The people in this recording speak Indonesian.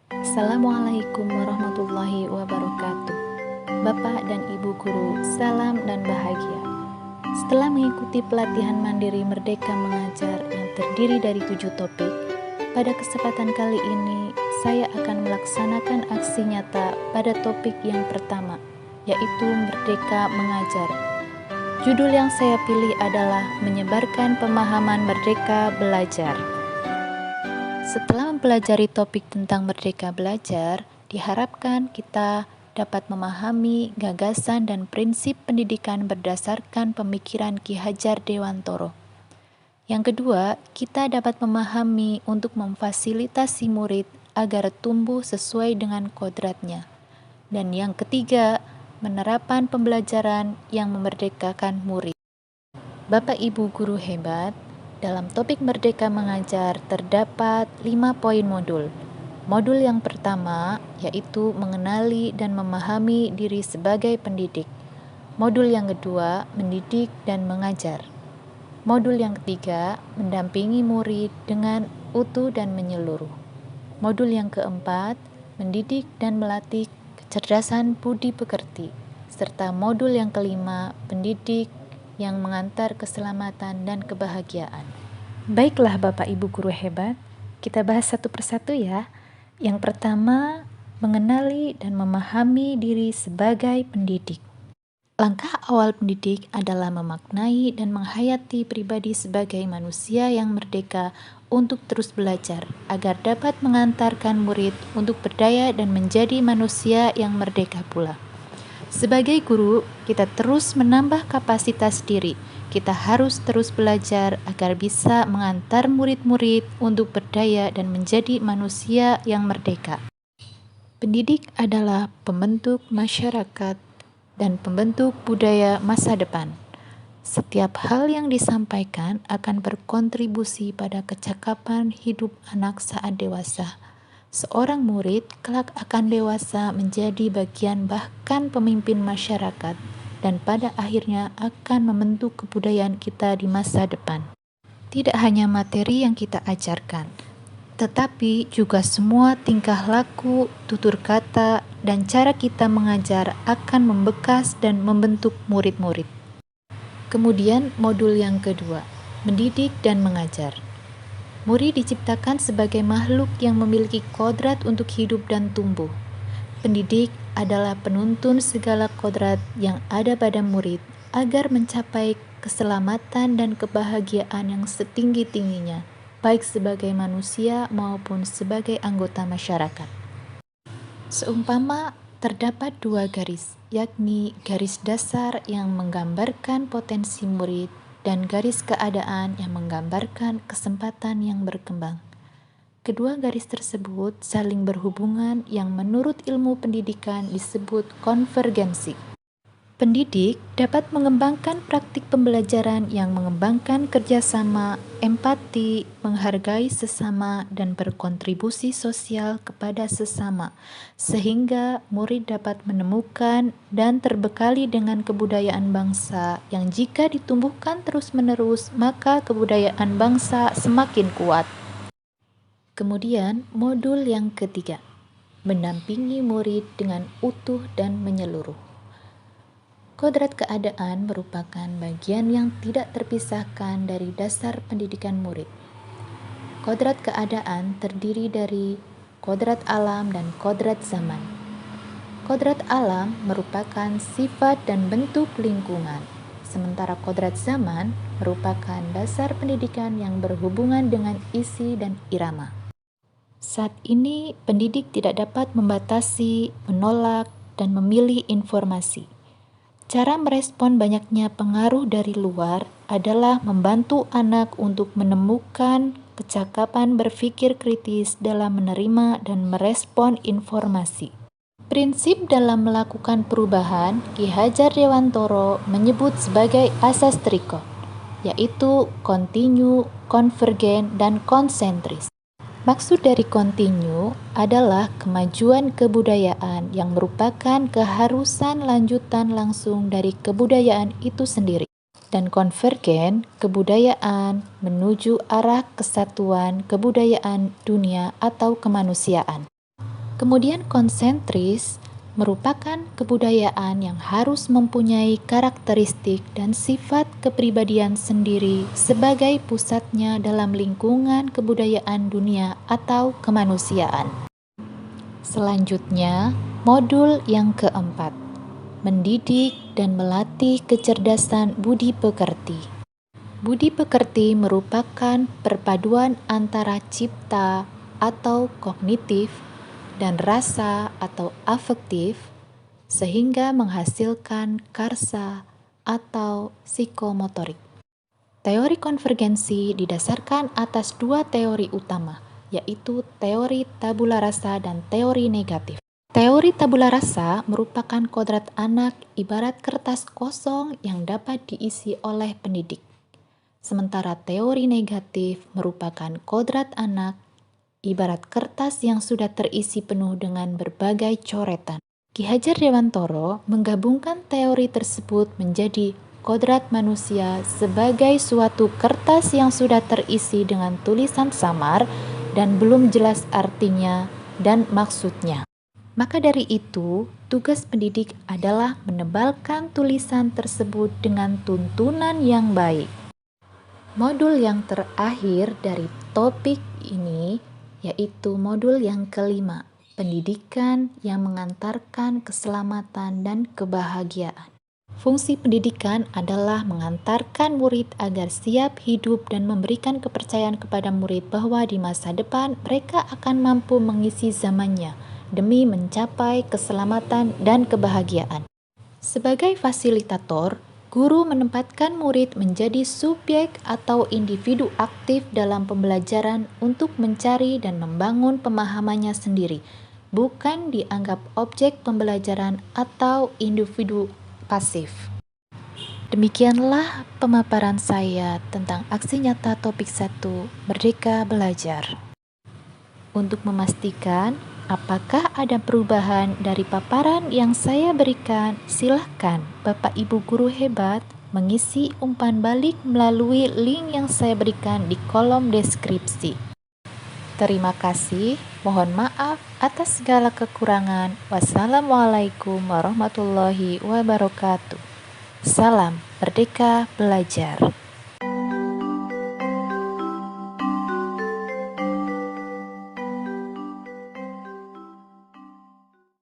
Assalamualaikum warahmatullahi wabarakatuh. Bapak dan Ibu guru, salam dan bahagia. Setelah mengikuti pelatihan mandiri Merdeka Mengajar yang terdiri dari 7 topik, pada kesempatan kali ini saya akan melaksanakan aksi nyata pada topik yang pertama, yaitu Merdeka Mengajar. Judul yang saya pilih adalah Menyebarkan Pemahaman Merdeka Belajar. Setelah mempelajari topik tentang Merdeka Belajar, diharapkan kita dapat memahami gagasan dan prinsip pendidikan berdasarkan pemikiran Ki Hajar Dewantoro. Yang kedua, kita dapat memahami untuk memfasilitasi murid agar tumbuh sesuai dengan kodratnya. Dan yang ketiga, penerapan pembelajaran yang memerdekakan murid. Bapak Ibu guru hebat, dalam topik Merdeka Mengajar terdapat 5 poin modul. Modul yang pertama yaitu mengenali dan memahami diri sebagai pendidik. Modul yang kedua, mendidik dan mengajar. Modul yang ketiga, mendampingi murid dengan utuh dan menyeluruh. Modul yang keempat, mendidik dan melatih kecerdasan budi pekerti. Serta modul yang kelima, pendidik yang mengantar keselamatan dan kebahagiaan. Baiklah Bapak Ibu guru hebat, kita bahas satu persatu ya. Yang pertama, mengenali dan memahami diri sebagai pendidik. Langkah awal pendidik adalah memaknai dan menghayati pribadi sebagai manusia yang merdeka untuk terus belajar, agar dapat mengantarkan murid untuk berdaya dan menjadi manusia yang merdeka pula. Sebagai guru, kita terus menambah kapasitas diri. Kita harus terus belajar agar bisa mengantar murid-murid untuk berdaya dan menjadi manusia yang merdeka. Pendidik adalah pembentuk masyarakat dan pembentuk budaya masa depan. Setiap hal yang disampaikan akan berkontribusi pada kecakapan hidup anak saat dewasa. Seorang murid kelak akan dewasa menjadi bagian bahkan pemimpin masyarakat dan pada akhirnya akan membentuk kebudayaan kita di masa depan. Tidak hanya materi yang kita ajarkan, tetapi juga semua tingkah laku, tutur kata, dan cara kita mengajar akan membekas dan membentuk murid-murid. Kemudian modul yang kedua, mendidik dan mengajar. Murid diciptakan sebagai makhluk yang memiliki kodrat untuk hidup dan tumbuh. Pendidik adalah penuntun segala kodrat yang ada pada murid agar mencapai keselamatan dan kebahagiaan yang setinggi-tingginya, baik sebagai manusia maupun sebagai anggota masyarakat. Seumpama terdapat 2 garis, yakni garis dasar yang menggambarkan potensi murid dan garis keadaan yang menggambarkan kesempatan yang berkembang. Kedua garis tersebut saling berhubungan yang menurut ilmu pendidikan disebut konvergensi. Pendidik dapat mengembangkan praktik pembelajaran yang mengembangkan kerjasama, empati, menghargai sesama, dan berkontribusi sosial kepada sesama, sehingga murid dapat menemukan dan terbekali dengan kebudayaan bangsa yang jika ditumbuhkan terus-menerus, maka kebudayaan bangsa semakin kuat. Kemudian, modul yang ketiga, mendampingi murid dengan utuh dan menyeluruh. Kodrat keadaan merupakan bagian yang tidak terpisahkan dari dasar pendidikan murid. Kodrat keadaan terdiri dari kodrat alam dan kodrat zaman. Kodrat alam merupakan sifat dan bentuk lingkungan, sementara kodrat zaman merupakan dasar pendidikan yang berhubungan dengan isi dan irama. Saat ini, pendidik tidak dapat membatasi, menolak, dan memilih informasi. Cara merespon banyaknya pengaruh dari luar adalah membantu anak untuk menemukan kecakapan berpikir kritis dalam menerima dan merespon informasi. Prinsip dalam melakukan perubahan Ki Hajar Dewantoro menyebut sebagai asas trikot, yaitu kontinu, konvergen, dan konsentris. Maksud dari kontinu adalah kemajuan kebudayaan yang merupakan keharusan lanjutan langsung dari kebudayaan itu sendiri. Dan konvergen, kebudayaan menuju arah kesatuan kebudayaan dunia atau kemanusiaan. Kemudian konsentris merupakan kebudayaan yang harus mempunyai karakteristik dan sifat kepribadian sendiri sebagai pusatnya dalam lingkungan kebudayaan dunia atau kemanusiaan. Selanjutnya, modul yang keempat, mendidik dan melatih kecerdasan budi pekerti. Budi pekerti merupakan perpaduan antara cipta atau kognitif dan rasa atau afektif, sehingga menghasilkan karsa atau psikomotorik. Teori konvergensi didasarkan atas dua teori utama, yaitu teori tabula rasa dan teori negatif. Teori tabula rasa merupakan kodrat anak ibarat kertas kosong yang dapat diisi oleh pendidik. Sementara teori negatif merupakan kodrat anak ibarat kertas yang sudah terisi penuh dengan berbagai coretan. Ki Hajar Dewantoro menggabungkan teori tersebut menjadi kodrat manusia sebagai suatu kertas yang sudah terisi dengan tulisan samar dan belum jelas artinya dan maksudnya. Maka dari itu, tugas pendidik adalah menebalkan tulisan tersebut dengan tuntunan yang baik. Modul yang terakhir dari topik ini yaitu modul yang kelima, pendidikan yang mengantarkan keselamatan dan kebahagiaan. Fungsi pendidikan adalah mengantarkan murid agar siap hidup dan memberikan kepercayaan kepada murid bahwa di masa depan mereka akan mampu mengisi zamannya demi mencapai keselamatan dan kebahagiaan. Sebagai fasilitator, guru menempatkan murid menjadi subjek atau individu aktif dalam pembelajaran untuk mencari dan membangun pemahamannya sendiri, bukan dianggap objek pembelajaran atau individu pasif. Demikianlah pemaparan saya tentang aksi nyata topik 1, Merdeka Belajar. Untuk memastikan apakah ada perubahan dari paparan yang saya berikan, silahkan Bapak Ibu guru hebat mengisi umpan balik melalui link yang saya berikan di kolom deskripsi. Terima kasih, mohon maaf atas segala kekurangan. Wassalamualaikum warahmatullahi wabarakatuh. Salam Merdeka Belajar.